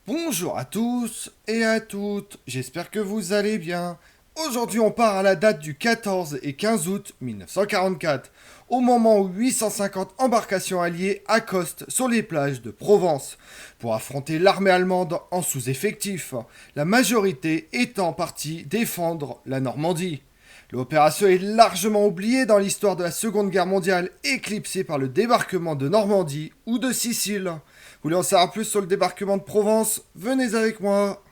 Bonjour à tous et à toutes, j'espère que vous allez bien. Aujourd'hui on part à la date du 14 et 15 août 1944, au moment où 850 embarcations alliées accostent sur les plages de Provence pour affronter l'armée allemande en sous-effectif, la majorité étant partie défendre la Normandie. L'opération est largement oubliée dans l'histoire de la Seconde Guerre mondiale, éclipsée par le débarquement de Normandie ou de Sicile. Vous voulez en savoir plus sur le débarquement de Provence? Venez avec moi.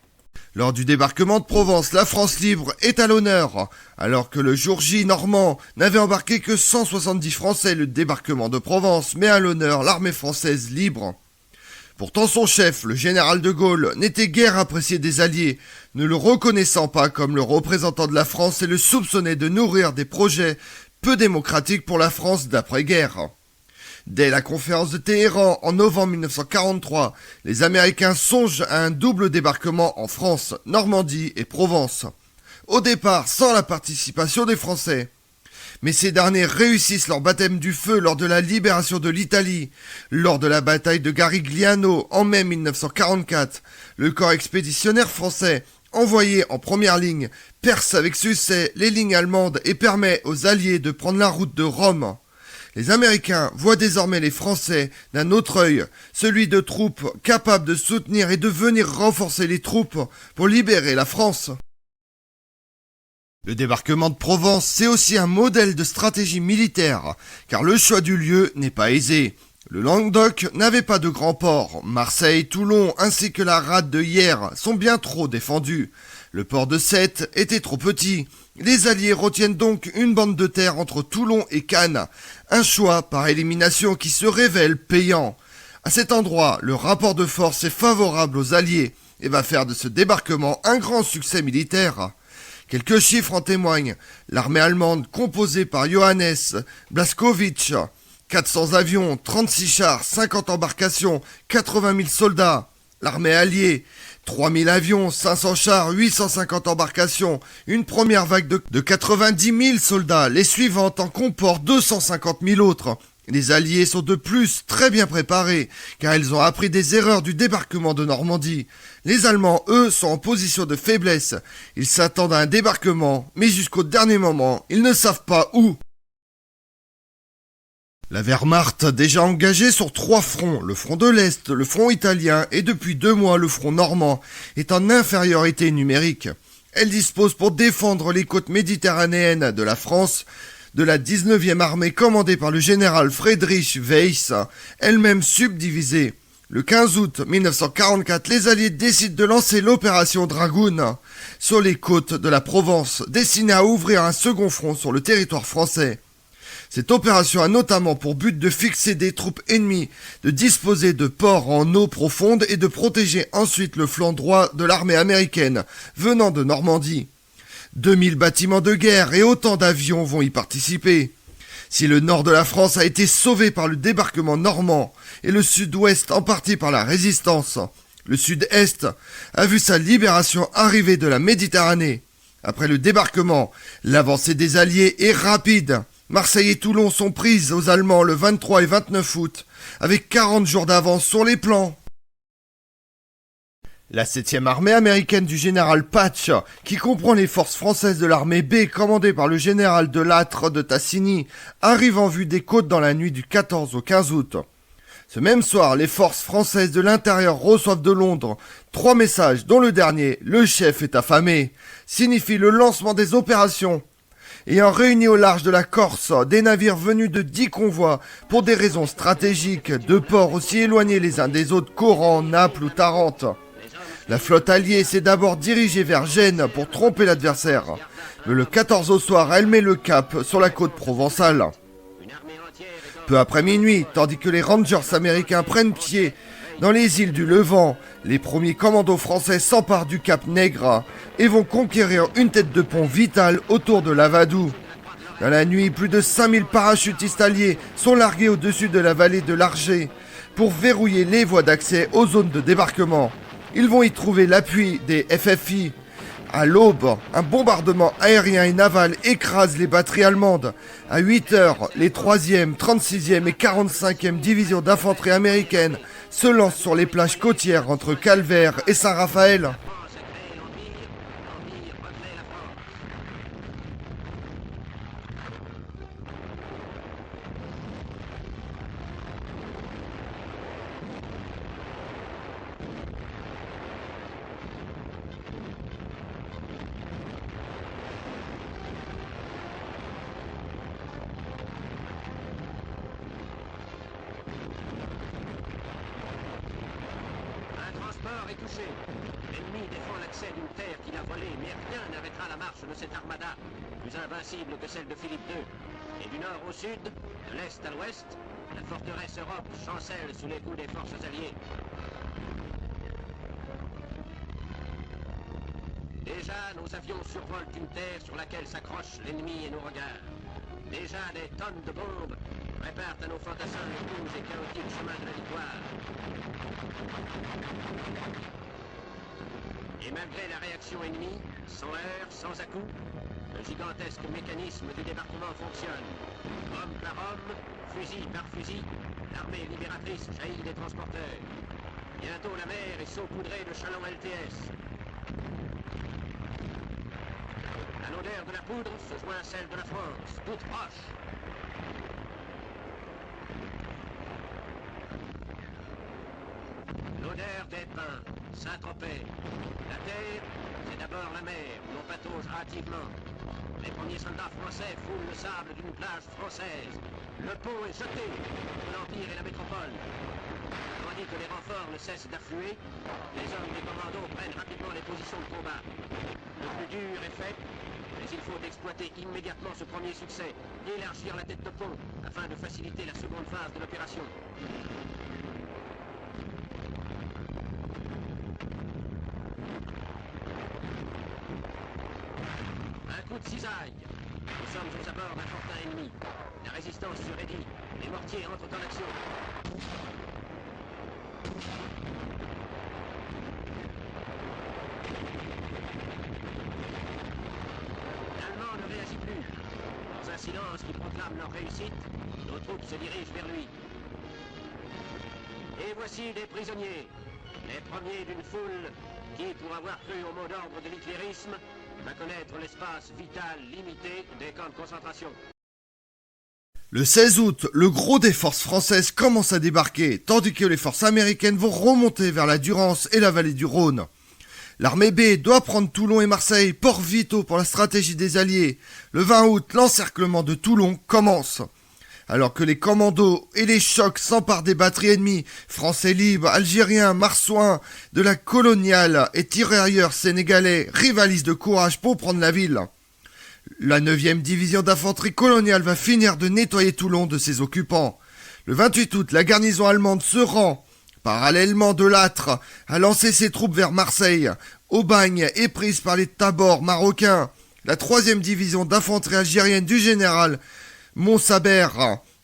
Lors du débarquement de Provence, la France libre est à l'honneur. Alors que le jour J normand n'avait embarqué que 170 Français, le débarquement de Provence met à l'honneur l'armée française libre. Pourtant son chef, le général de Gaulle, n'était guère apprécié des Alliés, ne le reconnaissant pas comme le représentant de la France et le soupçonnait de nourrir des projets peu démocratiques pour la France d'après-guerre. Dès la conférence de Téhéran en novembre 1943, les Américains songent à un double débarquement en France, Normandie et Provence. Au départ, sans la participation des Français. Mais ces derniers réussissent leur baptême du feu lors de la libération de l'Italie. Lors de la bataille de Garigliano en mai 1944, le corps expéditionnaire français, envoyé en première ligne, perce avec succès les lignes allemandes et permet aux Alliés de prendre la route de Rome. Les Américains voient désormais les Français d'un autre œil, celui de troupes capables de soutenir et de venir renforcer les troupes pour libérer la France. Le débarquement de Provence, c'est aussi un modèle de stratégie militaire, car le choix du lieu n'est pas aisé. Le Languedoc n'avait pas de grands ports. Marseille, Toulon ainsi que la rade de Hyères sont bien trop défendus. Le port de Sète était trop petit. Les Alliés retiennent donc une bande de terre entre Toulon et Cannes. Un choix par élimination qui se révèle payant. À cet endroit, le rapport de force est favorable aux Alliés et va faire de ce débarquement un grand succès militaire. Quelques chiffres en témoignent. L'armée allemande, composée par Johannes Blaskowitz, 400 avions, 36 chars, 50 embarcations, 80 000 soldats. L'armée alliée, 3000 avions, 500 chars, 850 embarcations, une première vague de 90 000 soldats. Les suivantes en comportent 250 000 autres. Les Alliés sont de plus très bien préparés, car ils ont appris des erreurs du débarquement de Normandie. Les Allemands, eux, sont en position de faiblesse. Ils s'attendent à un débarquement, mais jusqu'au dernier moment, ils ne savent pas où. La Wehrmacht, déjà engagée sur 3 fronts, le front de l'Est, le front italien et depuis 2 mois le front normand, est en infériorité numérique. Elle dispose pour défendre les côtes méditerranéennes de la France de la 19e armée commandée par le général Friedrich Weiss, elle-même subdivisée. Le 15 août 1944, les Alliés décident de lancer l'opération Dragoon sur les côtes de la Provence, destinée à ouvrir un second front sur le territoire français. Cette opération a notamment pour but de fixer des troupes ennemies, de disposer de ports en eau profonde et de protéger ensuite le flanc droit de l'armée américaine venant de Normandie. 2000 bâtiments de guerre et autant d'avions vont y participer. Si le nord de la France a été sauvé par le débarquement normand et le sud-ouest en partie par la résistance, le sud-est a vu sa libération arriver de la Méditerranée. Après le débarquement, l'avancée des Alliés est rapide. Marseille et Toulon sont prises aux Allemands le 23 et 29 août, avec 40 jours d'avance sur les plans. La 7e armée américaine du général Patch, qui comprend les forces françaises de l'armée B commandée par le général de Lattre de Tassigny, arrive en vue des côtes dans la nuit du 14 au 15 août. Ce même soir, les forces françaises de l'intérieur reçoivent de Londres 3 messages, dont le dernier, le chef est affamé, signifie le lancement des opérations. Ayant réuni au large de la Corse des navires venus de 10 convois pour des raisons stratégiques, de ports aussi éloignés les uns des autres qu'Oran, Naples ou Tarente. La flotte alliée s'est d'abord dirigée vers Gênes pour tromper l'adversaire. Mais le 14 au soir, elle met le cap sur la côte provençale. Peu après minuit, tandis que les Rangers américains prennent pied dans les îles du Levant, les premiers commandos français s'emparent du cap Nègre et vont conquérir une tête de pont vitale autour de Lavadou. Dans la nuit, plus de 5000 parachutistes alliés sont largués au-dessus de la vallée de l'Arger pour verrouiller les voies d'accès aux zones de débarquement. Ils vont y trouver l'appui des FFI. À l'aube, un bombardement aérien et naval écrase les batteries allemandes. À 8 heures, les 3e, 36e et 45e divisions d'infanterie américaines se lance sur les plages côtières entre Calvaire et Saint-Raphaël. Transport est touché. L'ennemi défend l'accès d'une terre qu'il a volée, mais rien n'arrêtera la marche de cette armada, plus invincible que celle de Philippe II. Et du nord au sud, de l'est à l'ouest, la forteresse Europe chancelle sous les coups des forces alliées. Déjà, nos avions survolent une terre sur laquelle s'accroche l'ennemi et nos regards. Déjà, des tonnes de bombes préparent à nos fantassins les rouges et chaotiques chemins de la victoire. Et malgré la réaction ennemie, sans heurts, sans à-coups, le gigantesque mécanisme du débarquement fonctionne. Homme par homme, fusil par fusil, l'armée libératrice jaillit des transporteurs. Bientôt la mer est saupoudrée de chalands LTS. À l'odeur de la poudre se joint celle de la France, toute proche. L'odeur des pins, Saint-Tropez. La terre, c'est d'abord la mer, où l'on patauge hâtivement. Les premiers soldats français foulent le sable d'une plage française. Le pont est jeté entre l'Empire et la métropole. Tandis que les renforts ne cessent d'affluer, les hommes des commandos prennent rapidement les positions de combat. Le plus dur est fait, mais il faut exploiter immédiatement ce premier succès, élargir la tête de pont, afin de faciliter la seconde phase de l'opération. Un coup de cisaille. Nous sommes aux abords d'un fortin ennemi. La résistance se réduit. Les mortiers entrent en action. L'Allemand ne réagit plus. Dans un silence qui proclame leur réussite, nos troupes se dirigent vers lui. Et voici des prisonniers. Les premiers d'une foule qui, pour avoir cru au mot d'ordre de l'hitlérisme, va connaître l'espace vital limité des camps de concentration. Le 16 août, le gros des forces françaises commence à débarquer, tandis que les forces américaines vont remonter vers la Durance et la vallée du Rhône. L'armée B doit prendre Toulon et Marseille, ports vitaux pour la stratégie des Alliés. Le 20 août, l'encerclement de Toulon commence. Alors que les commandos et les chocs s'emparent des batteries ennemies, français libres, algériens, marsouins, de la coloniale et tirailleurs sénégalais rivalisent de courage pour prendre la ville. La 9e division d'infanterie coloniale va finir de nettoyer Toulon de ses occupants. Le 28 août, la garnison allemande se rend. Parallèlement, de Lattre a lancé ses troupes vers Marseille. Aubagne est prise par les Tabors marocains. La 3e division d'infanterie algérienne du général Montsaber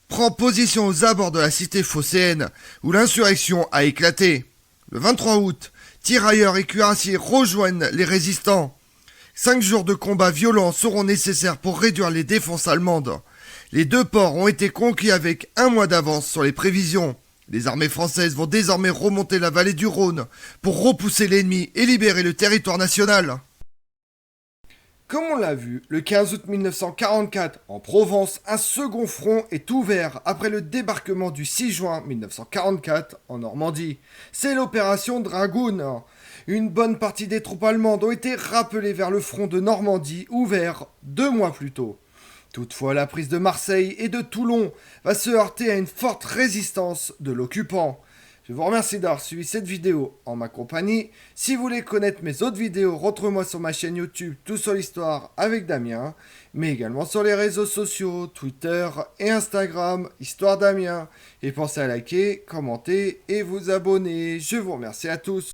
prend position aux abords de la cité phocéenne, où l'insurrection a éclaté. Le 23 août, tirailleurs et cuirassiers rejoignent les résistants. 5 jours de combats violents seront nécessaires pour réduire les défenses allemandes. Les deux ports ont été conquis avec un mois d'avance sur les prévisions. Les armées françaises vont désormais remonter la vallée du Rhône pour repousser l'ennemi et libérer le territoire national. Comme on l'a vu, le 15 août 1944, en Provence, un second front est ouvert après le débarquement du 6 juin 1944 en Normandie. C'est l'opération Dragoon. Une bonne partie des troupes allemandes ont été rappelées vers le front de Normandie, ouvert 2 mois plus tôt. Toutefois, la prise de Marseille et de Toulon va se heurter à une forte résistance de l'occupant. Je vous remercie d'avoir suivi cette vidéo en ma compagnie. Si vous voulez connaître mes autres vidéos, retrouvez-moi sur ma chaîne YouTube Tout sur l'Histoire avec Damien, mais également sur les réseaux sociaux, Twitter et Instagram, Histoire Damien. Et pensez à liker, commenter et vous abonner. Je vous remercie à tous.